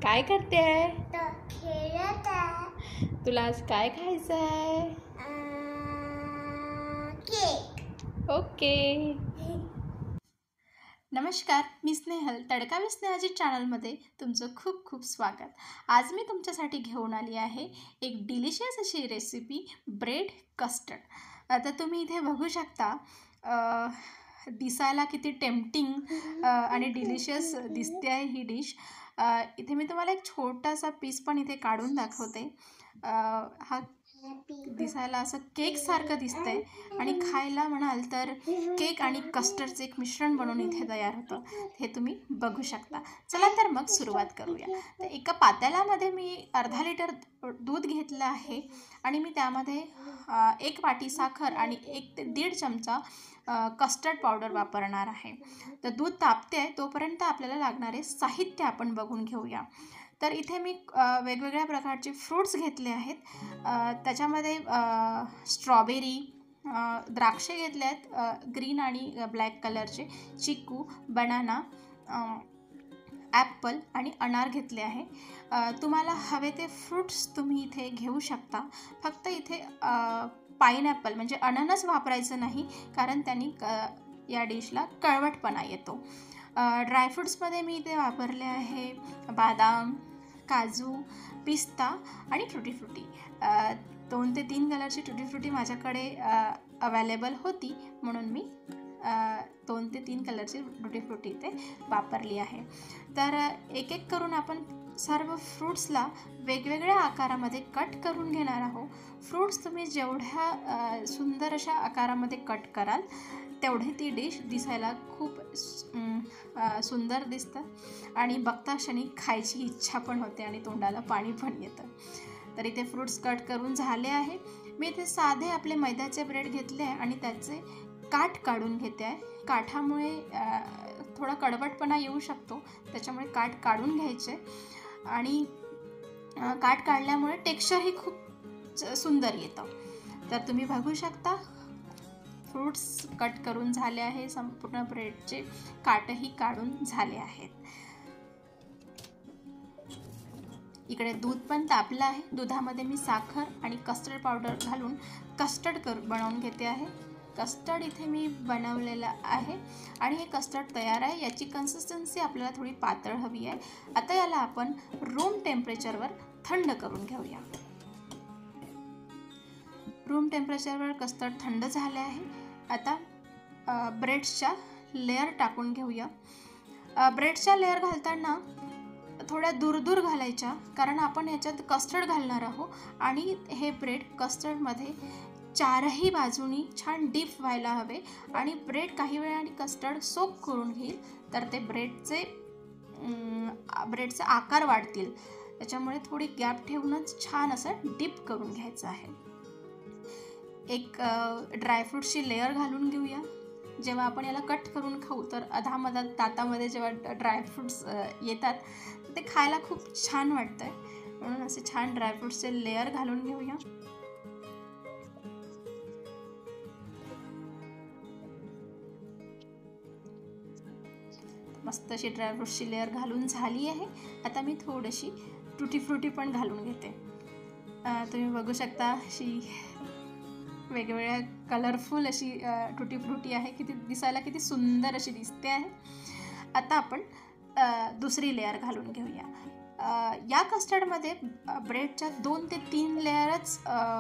काय करते आहे? तो खेळत आहे. तुला आज काय खायचं आहे? केक. ओके. नमस्कार, मी स्नेहल. तडका विथ स्नेहाजी चॅनलमध्ये तुमचं खूप खूप स्वागत. आज मी तुमच्यासाठी घेऊन आली आहे एक डिलिशियस अशी रेसिपी, ब्रेड कस्टर्ड. आता तुम्ही इथे बघू शकता, दिसायला किती टेम्पटिंग आणि डिलिशियस दिसते आहे ही डिश. इथे मी तुम्हाला एक छोटासा पीस पण इथे काढून दाखवते. हा दिसायला असं केकसारखं दिसतंय आणि खायला म्हणाल तर केक आणि कस्टर्डचं एक मिश्रण बनवून इथे तयार होतं. हे तुम्ही बघू शकता. चला तर मग सुरुवात करूया. तर एका पातेल्यामध्ये मी अर्धा लिटर दूध घेतलं आहे आणि मी त्यामध्ये 1 वाटी साखर आणि 1 ते 1.5 चमचा कस्टर्ड पावडर वापरणार आहे. तर दूध तापते आहे तोपर्यंत आपल्याला लागणारे साहित्य आपण बघून घेऊया. तर इथे मी वेगवेगळ्या प्रकारचे फ्रूट्स घेतले आहेत. त्याच्यामध्ये स्ट्रॉबेरी, द्राक्षे घेतले आहेत ग्रीन आणि ब्लॅक कलरचे, चिकू, बनाना, ॲपल आणि अनार घेतले आहे. तुम्हाला हवे ते फ्रूट्स तुम्ही इथे घेऊ शकता. फक्त इथे पाईनॲपल म्हणजे अननस वापरायचं नाही, कारण त्यांनी या डिशला कळवटपणा येतो. ड्रायफ्रूट्समध्ये मी इथे वापरले आहे बादाम, काजू, पिस्ता आणि टुटी फ्रुटी. 2 ते 3 कलरची टुटी फ्रुटी माझ्याकडे अवेलेबल होती, म्हणून मी 2 ते 3 कलरची टुटी फ्रुटी इथे वापरली आहे. तर एक एक करून आपण सर्व फ्रूट्सला वेगवेगळ्या आकारामध्ये कट करून घेणार आहोत. फ्रूट्स तुम्ही जेवढ्या सुंदर अशा आकारामध्ये कट कराल तेवढे ती डिश दिसायला खूप सुंदर दिसतं आणि बघता क्षणी खायची इच्छा पण होते आणि तोंडाला पाणी पण येतं. तर इथे फ्रूट्स कट करून झाले आहे. मी इथे साधे आपले मैद्याचे ब्रेड घेतले आहे आणि त्याचे काठ काढून घेते आहे. काठामुळे थोडा कडवटपणा येऊ शकतो, त्याच्यामुळे काठ काढून घ्यायचे आणि काठ काढल्यामुळे टेक्स्चरही खूप सुंदर येतं. तर तुम्ही बघू शकता फ्रूट्स कट करून झाले आहे. संपूर्ण ब्रेडचे काठही काढून झाले आहेत. इकडे दूध पण तापलं आहे. दुधामध्ये मी साखर आणि कस्टर्ड पावडर घालून कस्टर्ड बनवून घेते आहे. कस्टर्ड इथे मी बनवलेलं आहे आणि हे कस्टर्ड तयार आहे. याची कन्सिस्टन्सी आपल्याला थोडी पातळ हवी आहे. आता याला आपण रूम टेम्परेचरवर थंड करून घेऊया. रूम टेम्परेचरवर कस्टर्ड थंड झाले आहे. आता ब्रेड्सच्या लेअर टाकून घेऊया. ब्रेड्सच्या लेअर घालताना थोड्या दूर घालायच्या, कारण आपण याच्यात कस्टर्ड घालणार आहोत आणि हे ब्रेड कस्टर्डमध्ये चारही बाजूनी छान डीप व्हायला हवे आणि ब्रेड काही वेळाने कस्टर्ड सोक करून घेईल, तर ते ब्रेडचे आकार वाढतील. त्याच्यामुळे थोडी गॅप ठेवूनच छान असं डीप करून घ्यायचं आहे. एक ड्रायफ्रूट्सची लेअर घालून घेऊया. जेव्हा आपण याला कट करून खाऊ तर अधामधात दातामध्ये जेव्हा ड्रायफ्रूट्स येतात ते खायला खूप छान वाटतं आहे, म्हणून असे छान ड्रायफ्रूट्सचे लेअर घालून घेऊया. मस्त अशी ड्रायफ्रूट्सची लेअर घालून झाली आहे. आता मी थोडीशी टुटी फ्रुटी पण घालून घेते. तुम्ही बघू शकता अशी वेगवेगळ्या कलरफुल अशी टुटी फ्रुटी आहे. दिसायला किती सुंदर अशी दिसते आहे. आता आपण दुसरी लेअर घालून घेऊया. या कस्टर्डमध्ये ब्रेडच्या 2 ते 3 लेअरच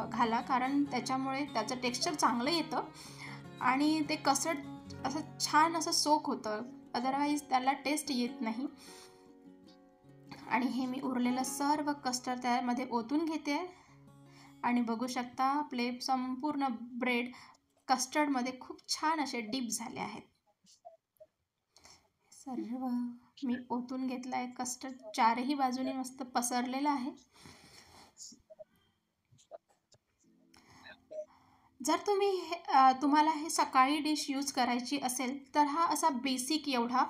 घाला, कारण त्याच्यामुळे त्याचं टेक्स्चर चांगलं येतं आणि ते कस्टर्ड असं छान असं सोक होतं. अदरवाईज त्याला टेस्ट येत नाही. आणि हे मी उरलेलं सर्व कस्टर्ड त्यामध्ये ओतून घेते आणि बघू शकता आपले संपूर्ण ब्रेड कस्टर्डमध्ये खूप छान असे डीप झाले आहेत. सर्व मी ओतून घेतलं आहे. कस्टर्ड चारही बाजूने मस्त पसरलेलं आहे. जर तुम्हाला हे सकाळी डिश यूज करायची असेल तर हा असा बेसिक एवढा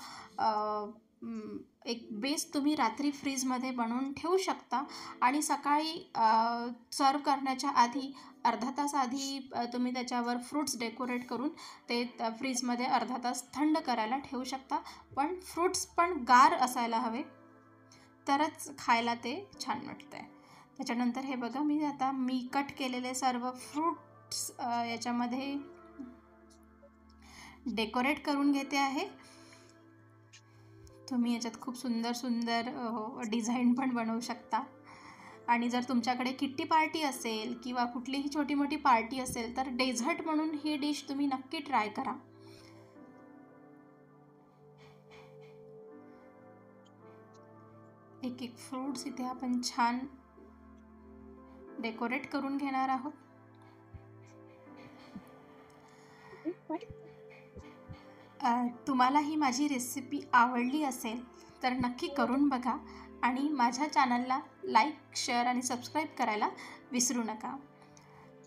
एक बेस तुम्ही रात्री फ्रीजमध्ये बनवून ठेवू शकता आणि सकाळी सर्व करण्याच्या आधी अर्धा तास आधी तुम्ही त्याच्यावर फ्रूट्स डेकोरेट करून ते फ्रीजमध्ये अर्धा तास थंड करायला ठेवू शकता. पण फ्रूट्स पण गार असायला हवे. तरच खायला ते छान वाटतं आहे. त्याच्यानंतर हे बघा, मी कट केलेले सर्व फ्रूट्स याच्यामध्ये डेकोरेट करून घेते आहे. तुम्ही याच्यात खूप सुंदर सुंदर डिझाईन पण बनवू शकता. आणि जर तुमच्याकडे किट्टी पार्टी असेल किंवा कुठलीही छोटी मोठी पार्टी असेल तर डेझर्ट म्हणून ही डिश तुम्ही नक्की ट्राय करा. एक एक फ्रूट्स इथे आपण छान डेकोरेट करून घेणार आहोत. तुम्हाला ही माझी रेसिपी आवडली असेल तर नक्की करून बघा आणि माझ्या चॅनलला लाईक, शेअर आणि सबस्क्राईब करायला विसरू नका.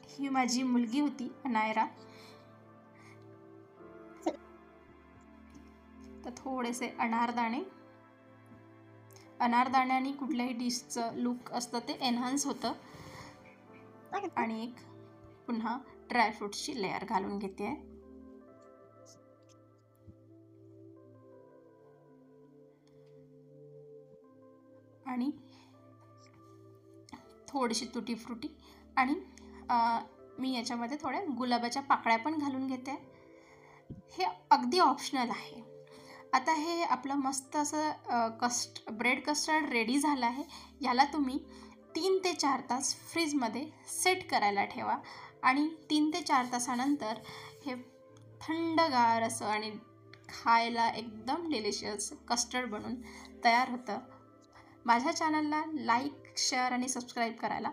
ही माझी मुलगी होती अनायरा. तर थोडेसे अनारदाण्याने कुठल्याही डिशचं लुक असतं ते एनहान्स होतं. आणि एक पुन्हा ड्रायफ्रूट्सची लेअर घालून घेते आहे. आणि थोडीशी तुटी फ्रुटी आणि मी याच्यामध्ये थोड्या गुलाबाच्या पाकळ्या पण घालून घेते. हे अगदी ऑप्शनल आहे. आता हे आपलं मस्त असं ब्रेड कस्टर्ड रेडी झालं आहे. याला तुम्ही 3 ते 4 तास फ्रीजमध्ये सेट करायला ठेवा आणि 3 ते 4 तासानंतर हे थंडगार असं आणि खायला एकदम डिलिशियस कस्टर्ड बनून तयार होतं. माझ्या चॅनलला लाईक, शेअर आणि सबस्क्राईब करायला